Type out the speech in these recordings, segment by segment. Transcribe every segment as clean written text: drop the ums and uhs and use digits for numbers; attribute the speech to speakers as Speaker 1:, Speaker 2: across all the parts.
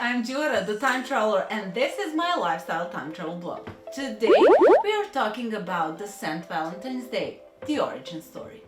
Speaker 1: I'm Giora, the time traveler, and this is my lifestyle time travel blog. Today we are talking about the St. Valentine's Day, the origin story.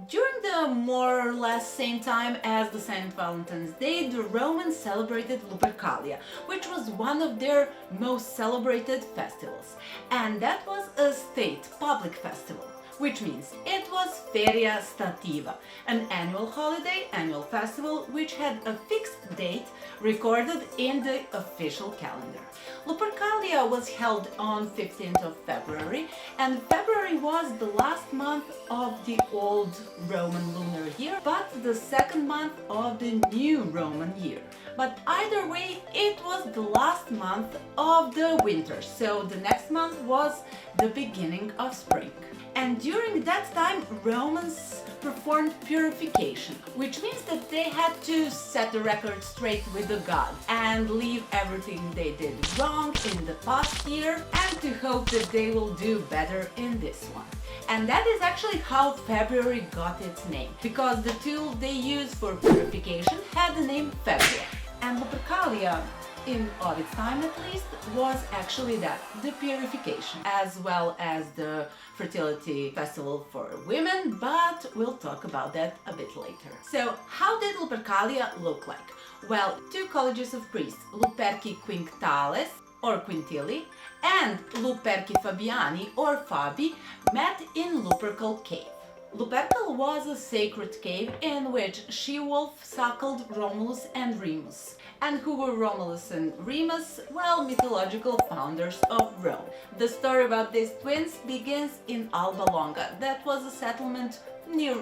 Speaker 1: During the more or less same time as the St. Valentine's Day, the Romans celebrated Lupercalia, which was one of their most celebrated festivals. And that was a state public festival, which means it was feria stativa, an annual holiday, annual festival, which had a fixed date recorded in the official calendar. Lupercalia was held on 15th of February, and February was the last month of the old Roman lunar year, but the second month of the new Roman year. But either way, it was the last month of the winter, so the next month was the beginning of spring. And during that time, Romans performed purification, which means that they had to set the record straight with the god and leave everything they did wrong in the past year and to hope that they will do better in this one. And that is actually how February got its name, because the tool they used for purification had the name February. And Lupercalia, in of its time at least, was actually that, the purification, as well as the fertility festival for women, but we'll talk about that a bit later. So, how did Lupercalia look like? Well, two colleges of priests, Luperci Quinctales, or Quintili, and Luperci Fabiani, or Fabi, met in Lupercal Cave. Lupercal was a sacred cave in which she-wolf suckled Romulus and Remus. And who were Romulus and Remus? Well, mythological founders of Rome. The story about these twins begins in Alba Longa. That was a settlement near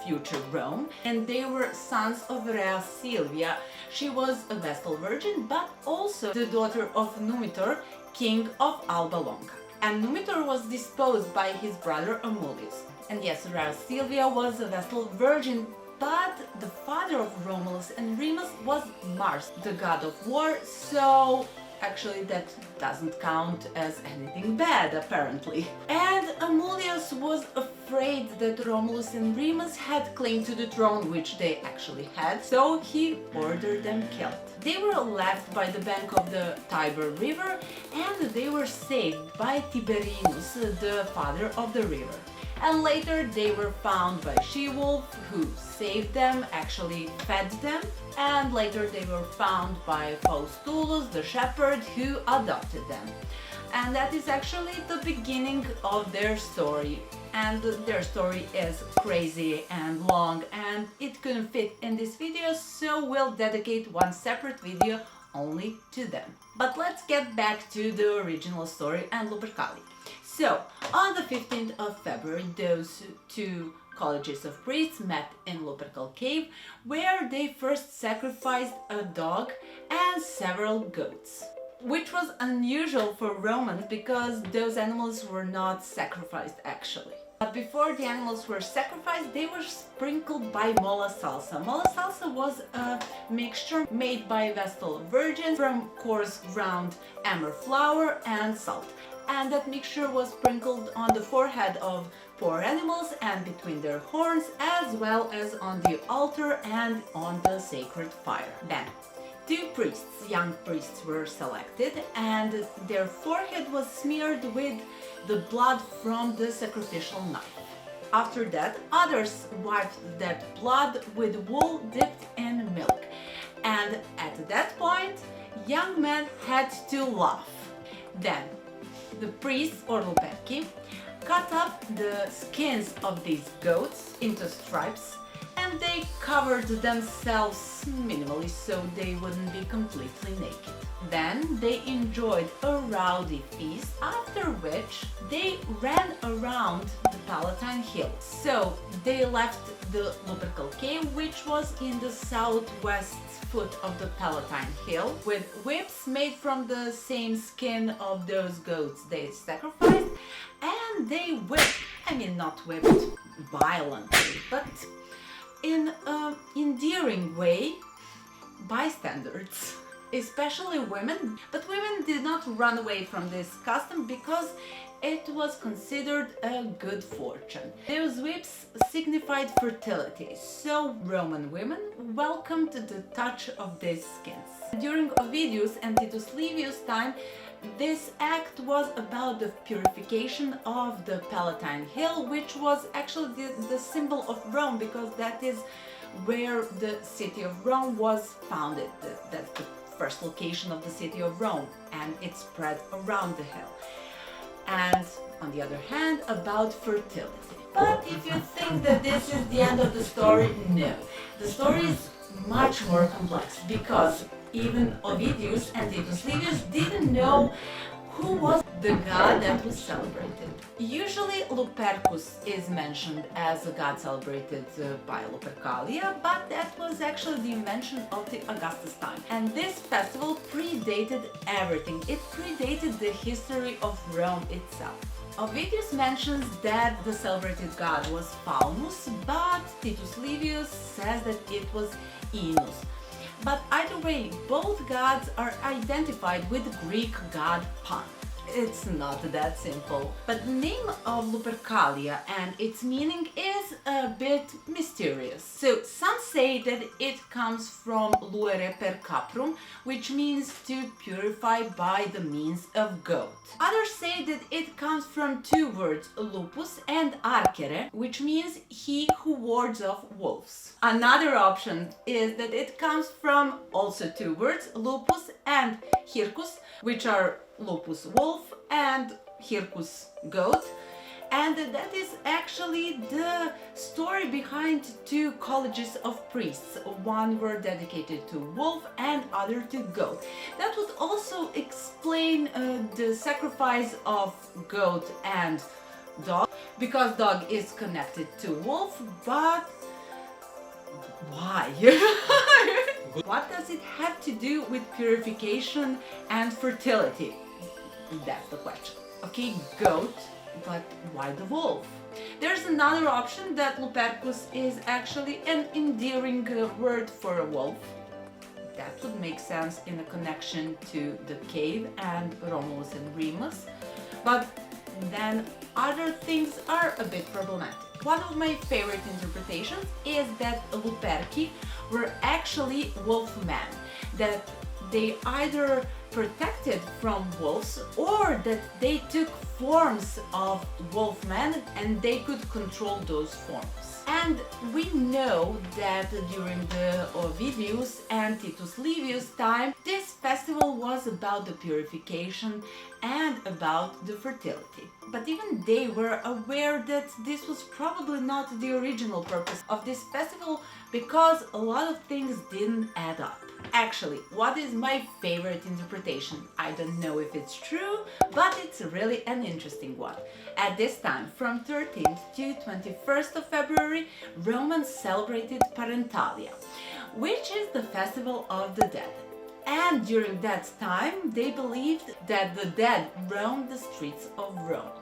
Speaker 1: future Rome, and they were sons of Rea Silvia. She was a Vestal virgin, but also the daughter of Numitor, king of Alba Longa. And Numitor was disposed by his brother Amulius. And yes, Rea Silvia was a Vestal virgin, but the father of Romulus and Remus was Mars, the god of war, so actually that doesn't count as anything bad, apparently. And Amulius was afraid that Romulus and Remus had claim to the throne, which they actually had, so he ordered them killed. They were left by the bank of the Tiber River, and they were saved by Tiberinus, the father of the river. And later they were found by she-wolf, who saved them, actually fed them, and later they were found by Faustulus, the shepherd, who adopted them. And that is actually the beginning of their story. And their story is crazy and long, and it couldn't fit in this video, so we'll dedicate one separate video only to them. But let's get back to the original story and Lupercalia. So, on the 15th of February, those two colleges of priests met in Lupercal Cave, where they first sacrificed a dog and several goats, which was unusual for Romans because those animals were not sacrificed actually. But before the animals were sacrificed, they were sprinkled by mola salsa. Mola salsa was a mixture made by Vestal virgins from coarse ground emmer flour and salt. And that mixture was sprinkled on the forehead of poor animals and between their horns, as well as on the altar and on the sacred fire. Then, two priests, young priests, were selected, and their forehead was smeared with the blood from the sacrificial knife. After that, others wiped that blood with wool dipped in milk. And at that point, young men had to laugh. Then, the priests, or Luperci, cut up the skins of these goats into stripes, and they covered themselves minimally so they wouldn't be completely naked. Then they enjoyed a rowdy feast, after which they ran around the Palatine Hill. So they left the Lupercal Cave, which was in the southwest foot of the Palatine Hill, with whips made from the same skin of those goats they sacrificed, and they whipped, not whipped violently, but in an endearing way, bystanders. especially women. But women did not run away from this custom because it was considered a good fortune. Those whips signified fertility, so Roman women welcomed the touch of these skins. During Ovidius and Titus Livius' time, this act was about the purification of the Palatine Hill, which was actually the symbol of Rome, because that is where the city of Rome was founded. That's the first location of the city of Rome, and it spread around the hill. And on the other hand, about fertility. But if you think that this is the end of the story, no. The story is much more complex, because even Ovidius and Titus Livius didn't know who was the god that was celebrated. Usually Lupercus is mentioned as a god celebrated by Lupercalia, but that was actually the invention of the Augustus time. And this festival predated everything. It predated the history of Rome itself. Ovidius mentions that the celebrated god was Faunus, but Titus Livius says that it was Inus. But either way, both gods are identified with the Greek god Pan. It's not that simple. But the name of Lupercalia and its meaning is a bit mysterious. So some say that it comes from luere per caprum, which means to purify by the means of goat. Others say that it comes from two words, lupus and arcere, which means he who wards off wolves. Another option is that it comes from also two words, lupus and hircus, which are lupus wolf and hircus goat, and that is actually the story behind two colleges of priests. One were dedicated to wolf and other to goat. That would also explain the sacrifice of goat and dog, because dog is connected to wolf, but why? What does it have to do with purification and fertility? That's the question. Okay, goat, but why the wolf? There's another option that Lupercus is actually an endearing word for a wolf. That would make sense in a connection to the cave and Romulus and Remus. But then other things are a bit problematic. One of my favorite interpretations is that Luperci were actually wolfmen, that they either protected from wolves or that they took forms of wolfmen and they could control those forms. And we know that during the Ovidius and Titus Livius time, this festival was about the purification and about the fertility. But even they were aware that this was probably not the original purpose of this festival, because a lot of things didn't add up. Actually, what is my favorite interpretation? I don't know if it's true, but it's really an interesting one. At this time, from 13th to 21st of February, Romans celebrated Parentalia, which is the festival of the dead. And during that time, they believed that the dead roamed the streets of Rome.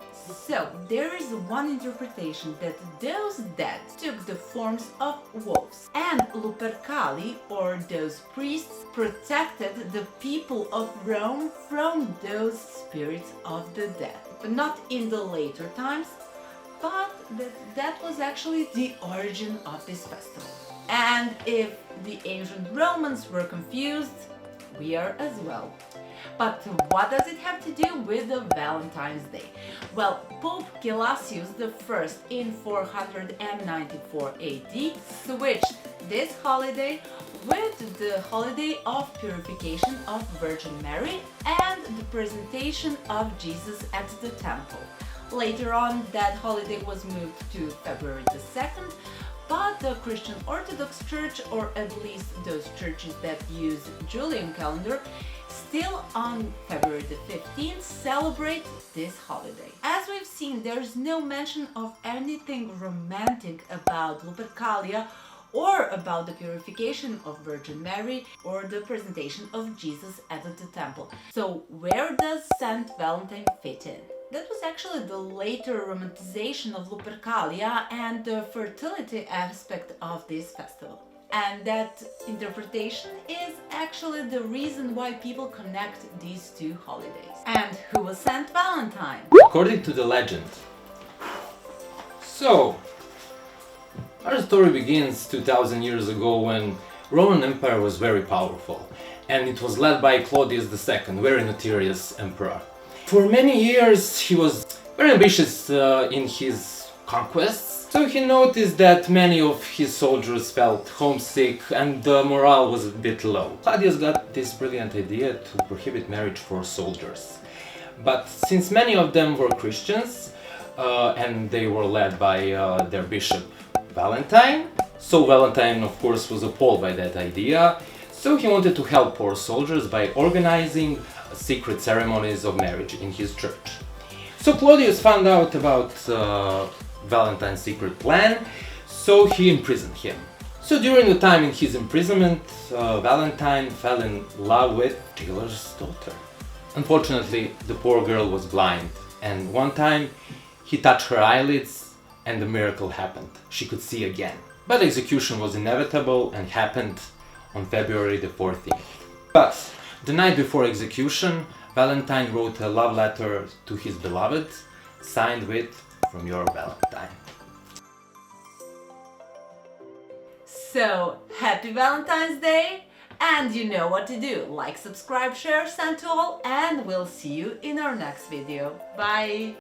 Speaker 1: So, there is one interpretation that those dead took the forms of wolves, and Lupercali, or those priests, protected the people of Rome from those spirits of the dead. But not in the later times, but that was actually the origin of this festival. And if the ancient Romans were confused, we are as well. But what does it have to do with the Valentine's Day? Well, Pope Gelasius I in 494 AD switched this holiday with the holiday of purification of Virgin Mary and the presentation of Jesus at the temple. Later on, that holiday was moved to February the 2nd, but the Christian Orthodox Church, or at least those churches that use Julian calendar, still on February the 15th celebrate this holiday. As we've seen, there's no mention of anything romantic about Lupercalia or about the purification of Virgin Mary or the presentation of Jesus at the temple. So where does Saint Valentine fit in? That was actually the later romanticization of Lupercalia and the fertility aspect of this festival. And that interpretation is actually the reason why people connect these two holidays. And who was Saint Valentine?
Speaker 2: According to the legend. So, our story begins 2000 years ago when Roman Empire was very powerful, and it was led by Claudius II, very notorious emperor. For many years he was very ambitious in his conquests, so he noticed that many of his soldiers felt homesick and the morale was a bit low. Claudius got this brilliant idea to prohibit marriage for soldiers. But since many of them were Christians, and they were led by their bishop Valentine, so Valentine of course was appalled by that idea, so he wanted to help poor soldiers by organizing secret ceremonies of marriage in his church. So Claudius found out about Valentine's secret plan, so he imprisoned him. So during the time in his imprisonment, Valentine fell in love with jailer's daughter. Unfortunately, the poor girl was blind, and one time he touched her eyelids and the miracle happened. She could see again. But execution was inevitable and happened on February the 14th. But the night before execution, Valentine wrote a love letter to his beloved, signed with "From your Valentine."
Speaker 1: So, happy Valentine's Day! And you know what to do. Like, subscribe, share, send to all, and we'll see you in our next video. Bye!